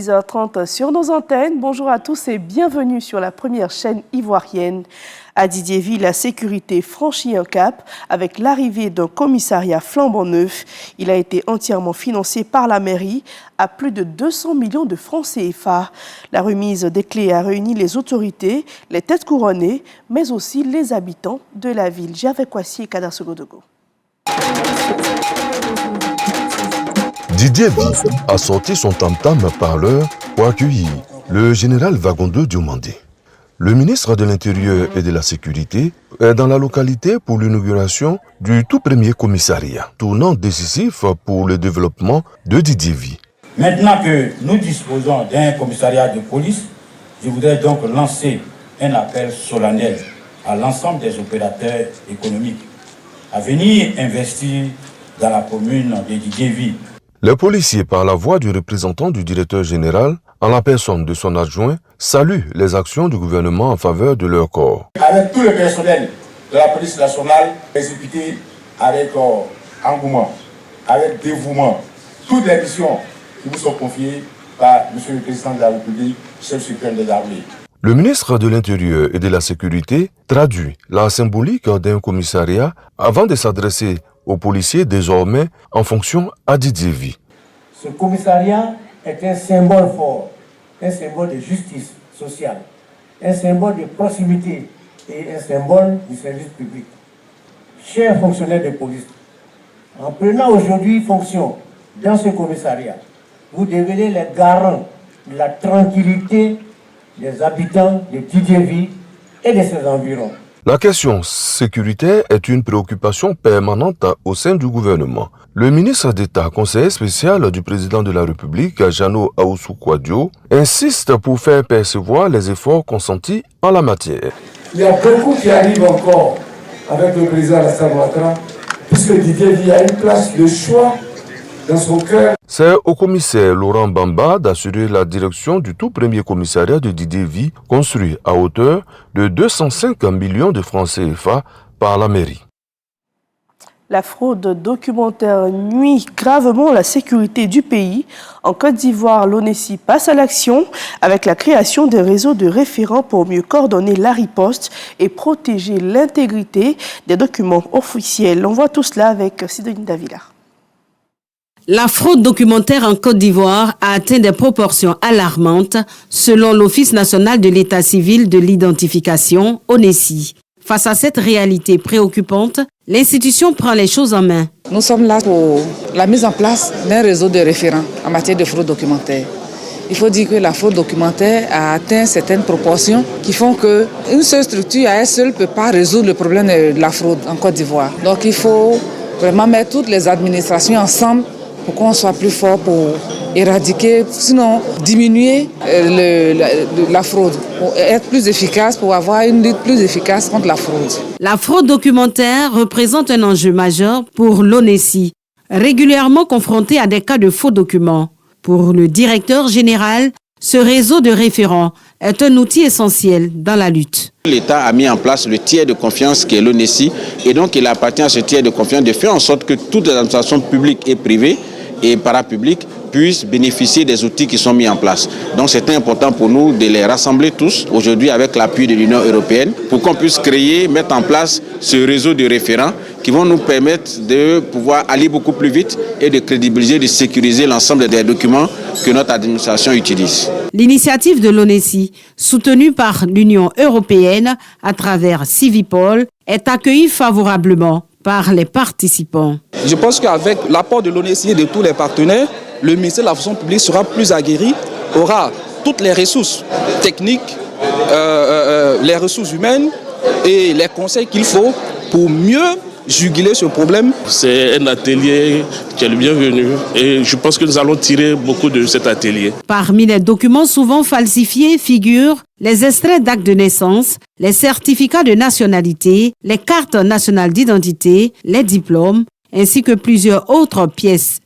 6h30 sur nos antennes. Bonjour à tous et bienvenue sur la première chaîne ivoirienne. À Didiéville, la sécurité franchit un cap avec l'arrivée d'un commissariat flambant neuf. Il a été entièrement financé par la mairie à plus de 200 millions de francs CFA. La remise des clés a réuni les autorités, les têtes couronnées, mais aussi les habitants de la ville. J'avais Kwasi et Kadasso Godogo. Didiéville a sorti son tam-tam parleur pour accueillir le général Wagondo Diomandé. Le ministre de l'Intérieur et de la Sécurité est dans la localité pour l'inauguration du tout premier commissariat, tournant décisif pour le développement de Didiéville. Maintenant que nous disposons d'un commissariat de police, je voudrais donc lancer un appel solennel à l'ensemble des opérateurs économiques à venir investir dans la commune de Didiéville. Les policiers, par la voix du représentant du directeur général, en la personne de son adjoint, saluent les actions du gouvernement en faveur de leur corps. Avec tout le personnel de la police nationale, exécuté avec engouement, avec dévouement, toutes les missions qui vous sont confiées par M. le Président de la République, chef suprême des armées. Le ministre de l'Intérieur et de la Sécurité traduit la symbolique d'un commissariat avant de s'adresser aux policiers désormais en fonction à Didiéville. Ce commissariat est un symbole fort, un symbole de justice sociale, un symbole de proximité et un symbole du service public. Chers fonctionnaires de police, en prenant aujourd'hui fonction dans ce commissariat, vous devenez les garants de la tranquillité des habitants de Didiéville et de ses environs. La question sécuritaire est une préoccupation permanente au sein du gouvernement. Le ministre d'État, conseiller spécial du président de la République, Jano Ahoussou-Kouadio, insiste pour faire percevoir les efforts consentis en la matière. Il y a beaucoup qui arrivent encore avec le président Alassane Ouattara, puisque Didiéville a une place de choix dans son cœur. C'est au commissaire Laurent Bamba d'assurer la direction du tout premier commissariat de Didiéville, construit à hauteur de 205 millions de francs CFA par la mairie. La fraude documentaire nuit gravement à la sécurité du pays. En Côte d'Ivoire, l'ONESI passe à l'action avec la création d'un réseau de référents pour mieux coordonner la riposte et protéger l'intégrité des documents officiels. On voit tout cela avec Sidonie Davila. La fraude documentaire en Côte d'Ivoire a atteint des proportions alarmantes selon l'Office national de l'état civil de l'identification, ONESI. Face à cette réalité préoccupante, l'institution prend les choses en main. Nous sommes là pour la mise en place d'un réseau de référents en matière de fraude documentaire. Il faut dire que la fraude documentaire a atteint certaines proportions qui font qu'une seule structure à elle seule ne peut pas résoudre le problème de la fraude en Côte d'Ivoire. Donc il faut vraiment mettre toutes les administrations ensemble pour qu'on soit plus fort pour éradiquer, sinon diminuer la fraude, pour être plus efficace, pour avoir une lutte plus efficace contre la fraude. La fraude documentaire représente un enjeu majeur pour l'ONESI, régulièrement confronté à des cas de faux documents. Pour le directeur général, ce réseau de référents est un outil essentiel dans la lutte. L'État a mis en place le tiers de confiance qui est l'ONESI et donc il appartient à ce tiers de confiance de faire en sorte que toutes les administrations publiques et privées et parapubliques puissent bénéficier des outils qui sont mis en place. Donc c'est important pour nous de les rassembler tous aujourd'hui avec l'appui de l'Union européenne pour qu'on puisse créer, mettre en place ce réseau de référents qui vont nous permettre de pouvoir aller beaucoup plus vite et de crédibiliser, de sécuriser l'ensemble des documents que notre administration utilise. L'initiative de l'ONESI, soutenue par l'Union européenne à travers Civipol, est accueillie favorablement par les participants. Je pense qu'avec l'apport de l'ONESI et de tous les partenaires, le ministère de la fonction publique sera plus aguerri, aura toutes les ressources techniques, les ressources humaines et les conseils qu'il faut pour mieux juguler ce problème. C'est un atelier qui est le bienvenu et je pense que nous allons tirer beaucoup de cet atelier. Parmi les documents souvent falsifiés figurent les extraits d'actes de naissance, les certificats de nationalité, les cartes nationales d'identité, les diplômes, ainsi que plusieurs autres pièces.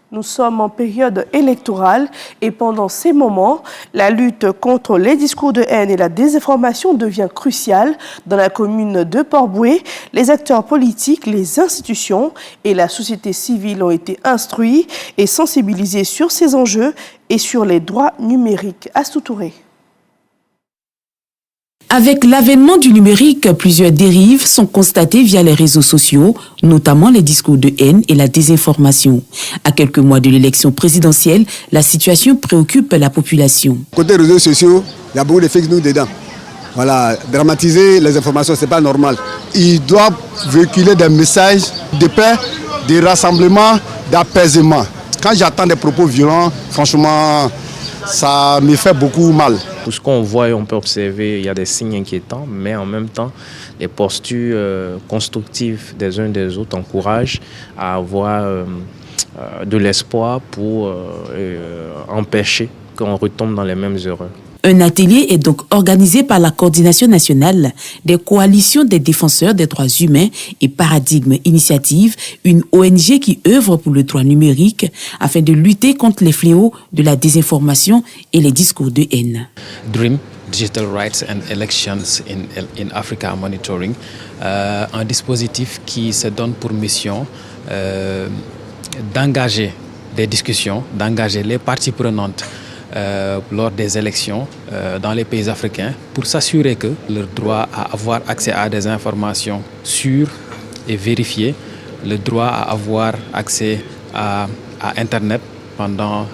Nous sommes en période électorale et pendant ces moments, la lutte contre les discours de haine et la désinformation devient cruciale. Dans la commune de Port-Bouët, les acteurs politiques, les institutions et la société civile ont été instruits et sensibilisés sur ces enjeux et sur les droits numériques. Astou Touré. Avec l'avènement du numérique, plusieurs dérives sont constatées via les réseaux sociaux, notamment les discours de haine et la désinformation. À quelques mois de l'élection présidentielle, la situation préoccupe la population. Côté réseaux sociaux, il y a beaucoup de fake news dedans. Voilà, dramatiser les informations, c'est pas normal. Ils doivent véhiculer des messages de paix, de rassemblement, d'apaisement. Quand j'entends des propos violents, franchement, ça me fait beaucoup mal. Tout ce qu'on voit et on peut observer, il y a des signes inquiétants, mais en même temps, les postures constructives des uns des autres encouragent à avoir de l'espoir pour empêcher qu'on retombe dans les mêmes erreurs. Un atelier est donc organisé par la Coordination nationale des coalitions des défenseurs des droits humains et Paradigme Initiative, une ONG qui œuvre pour le droit numérique afin de lutter contre les fléaux de la désinformation et les discours de haine. DREAM, Digital Rights and Elections in Africa Monitoring, un dispositif qui se donne pour mission d'engager des discussions, d'engager les parties prenantes lors des élections dans les pays africains pour s'assurer que leur droit à avoir accès à des informations sûres et vérifiées, le droit à avoir accès à Internet pendant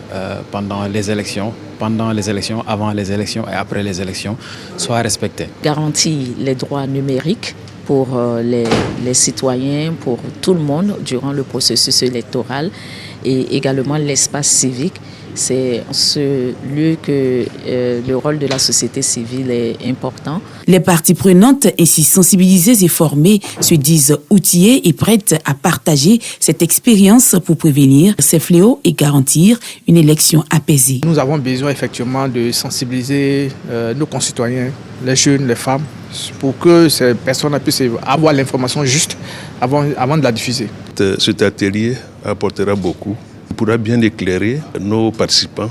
les élections, avant les élections et après les élections soit respecté. Garantir les droits numériques pour les citoyens, pour tout le monde durant le processus électoral et également l'espace civique. C'est ce lieu que le rôle de la société civile est important. Les parties prenantes, ainsi sensibilisées et formées, se disent outillées et prêtes à partager cette expérience pour prévenir ces fléaux et garantir une élection apaisée. Nous avons besoin effectivement de sensibiliser nos concitoyens, les jeunes, les femmes, pour que ces personnes puissent avoir l'information juste avant de la diffuser. Cet atelier apportera beaucoup. Il pourra bien éclairer nos participants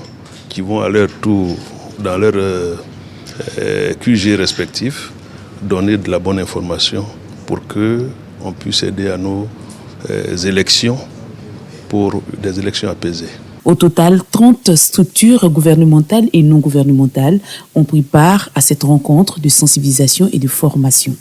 qui vont à leur tour, dans leur QG respectif, donner de la bonne information pour qu'on puisse aider à nos élections pour des élections apaisées. Au total, 30 structures gouvernementales et non gouvernementales ont pris part à cette rencontre de sensibilisation et de formation.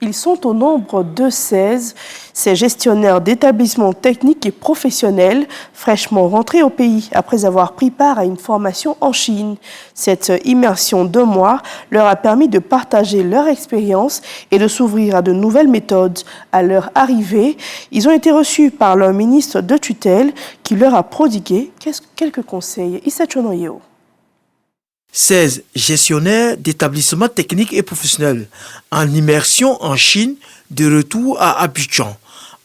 Ils sont au nombre de 16, ces gestionnaires d'établissements techniques et professionnels fraîchement rentrés au pays après avoir pris part à une formation en Chine. Cette immersion d'1 mois leur a permis de partager leur expérience et de s'ouvrir à de nouvelles méthodes. À leur arrivée, ils ont été reçus par leur ministre de tutelle qui leur a prodigué quelques conseils. Issa Chonoyeo. 16 gestionnaires d'établissements techniques et professionnels en immersion en Chine de retour à Abidjan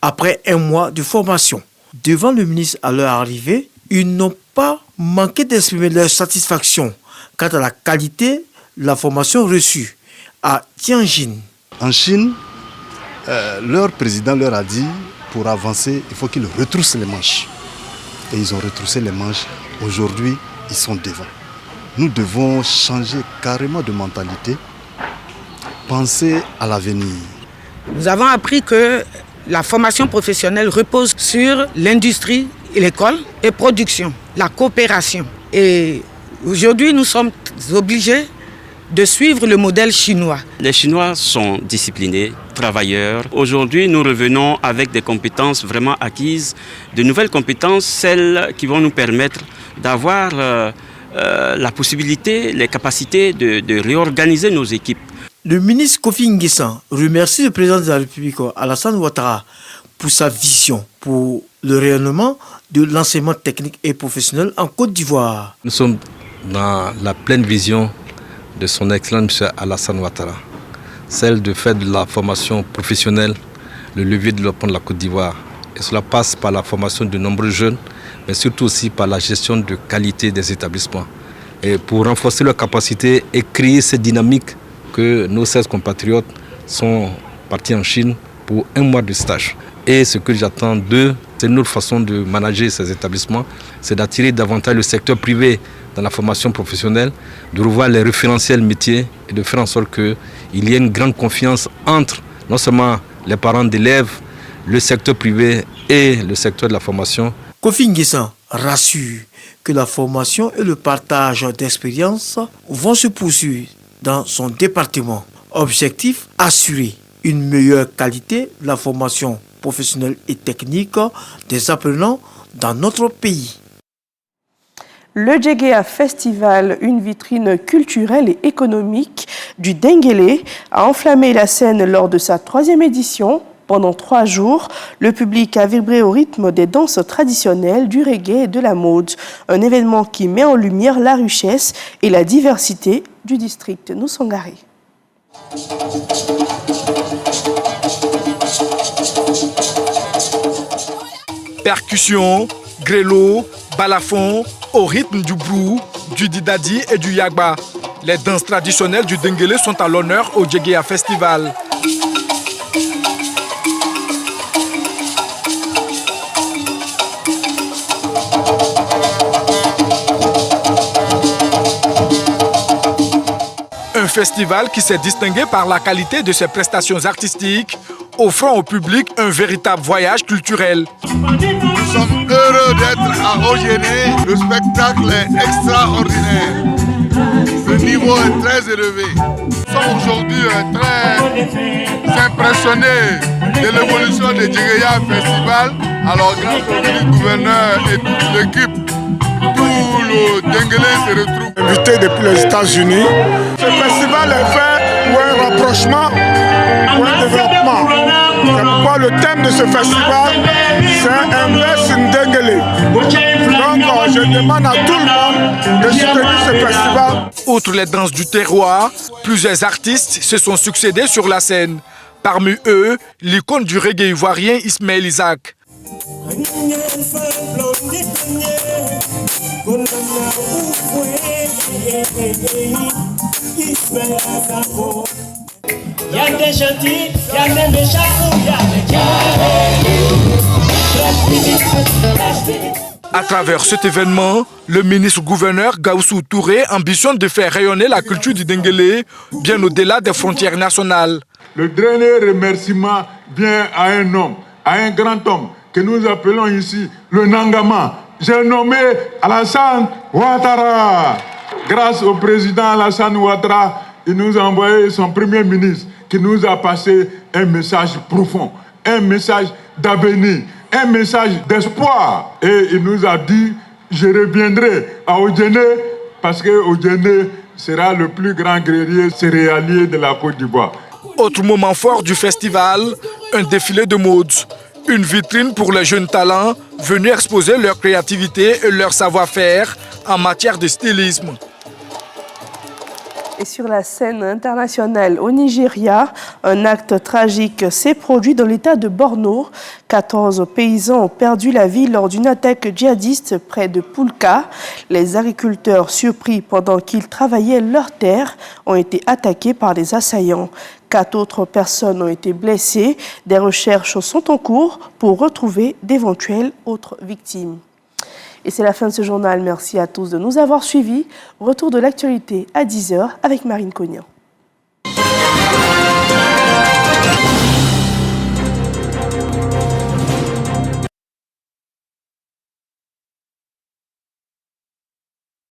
après 1 mois de formation. Devant le ministre à leur arrivée, ils n'ont pas manqué d'exprimer leur satisfaction quant à la qualité de la formation reçue à Tianjin. En Chine, leur président leur a dit pour avancer, il faut qu'ils retroussent les manches. Et ils ont retroussé les manches. Aujourd'hui, ils sont devant. Nous devons changer carrément de mentalité, penser à l'avenir. Nous avons appris que la formation professionnelle repose sur l'industrie, l'école et production, la coopération. Et aujourd'hui, nous sommes obligés de suivre le modèle chinois. Les Chinois sont disciplinés, travailleurs. Aujourd'hui, nous revenons avec des compétences vraiment acquises, de nouvelles compétences, celles qui vont nous permettre d'avoir la possibilité, les capacités de réorganiser nos équipes. Le ministre Kofi Nguessan remercie le président de la République, Alassane Ouattara, pour sa vision pour le rayonnement de l'enseignement technique et professionnel en Côte d'Ivoire. Nous sommes dans la pleine vision de son Excellence M. Alassane Ouattara, celle de faire de la formation professionnelle le levier de développement de la Côte d'Ivoire. Et cela passe par la formation de nombreux jeunes, mais surtout aussi par la gestion de qualité des établissements. Et pour renforcer leurs capacités et créer cette dynamique que nos 16 compatriotes sont partis en Chine pour 1 mois de stage. Et ce que j'attends d'eux, c'est une autre façon de manager ces établissements, c'est d'attirer davantage le secteur privé dans la formation professionnelle, de revoir les référentiels métiers et de faire en sorte qu'il y ait une grande confiance entre non seulement les parents d'élèves, le secteur privé et le secteur de la formation. Kofi Nguessan rassure que la formation et le partage d'expériences vont se poursuivre dans son département. Objectif, assurer une meilleure qualité de la formation professionnelle et technique des apprenants dans notre pays. Le Djegea Festival, une vitrine culturelle et économique du Denguélé, a enflammé la scène lors de sa 3e édition. Pendant 3 jours, le public a vibré au rythme des danses traditionnelles, du reggae et de la mode. Un événement qui met en lumière la richesse et la diversité du district Nusongari. Percussion, grelo, balafon, au rythme du brou, du didadi et du yagba. Les danses traditionnelles du Denguélé sont à l'honneur au Djegea Festival. Un festival qui s'est distingué par la qualité de ses prestations artistiques, offrant au public un véritable voyage culturel. Nous sommes heureux d'être à Ogéné. Le spectacle est extraordinaire. Le niveau est très élevé. Nous sommes aujourd'hui très impressionnés de l'évolution du Djegea Festival. Alors grâce au gouverneur et toute l'équipe, tout le Denguélé se retrouve. Invité depuis les États-Unis. Ce festival est fait pour un rapprochement, pour un développement. C'est pourquoi le thème de ce festival, c'est Invest in Denguélé. Donc je demande à tout le monde de soutenir ce festival. Outre les danses du terroir, plusieurs artistes se sont succédés sur la scène. Parmi eux, l'icône du reggae ivoirien Ismaël Isaac. À travers cet événement, le ministre-gouverneur Gaussou Touré ambitionne de faire rayonner la culture du Denguélé bien au-delà des frontières nationales. Le dernier remerciement vient à un homme, à un grand homme que nous appelons ici le Nangama. J'ai nommé Alassane Ouattara. Grâce au président Alassane Ouattara, il nous a envoyé son premier ministre qui nous a passé un message profond, un message d'avenir, un message d'espoir. Et il nous a dit, je reviendrai à Ogéné parce que Ogéné sera le plus grand grenier céréalier de la Côte d'Ivoire. Autre moment fort du festival, un défilé de mode. Une vitrine pour les jeunes talents venus exposer leur créativité et leur savoir-faire en matière de stylisme. Et sur la scène internationale au Nigeria, un acte tragique s'est produit dans l'état de Borno. 14 paysans ont perdu la vie lors d'une attaque djihadiste près de Poulka. Les agriculteurs, surpris pendant qu'ils travaillaient leurs terres, ont été attaqués par des assaillants. 4 autres personnes ont été blessées. Des recherches sont en cours pour retrouver d'éventuelles autres victimes. Et c'est la fin de ce journal. Merci à tous de nous avoir suivis. Retour de l'actualité à 10h avec Marine Cognan.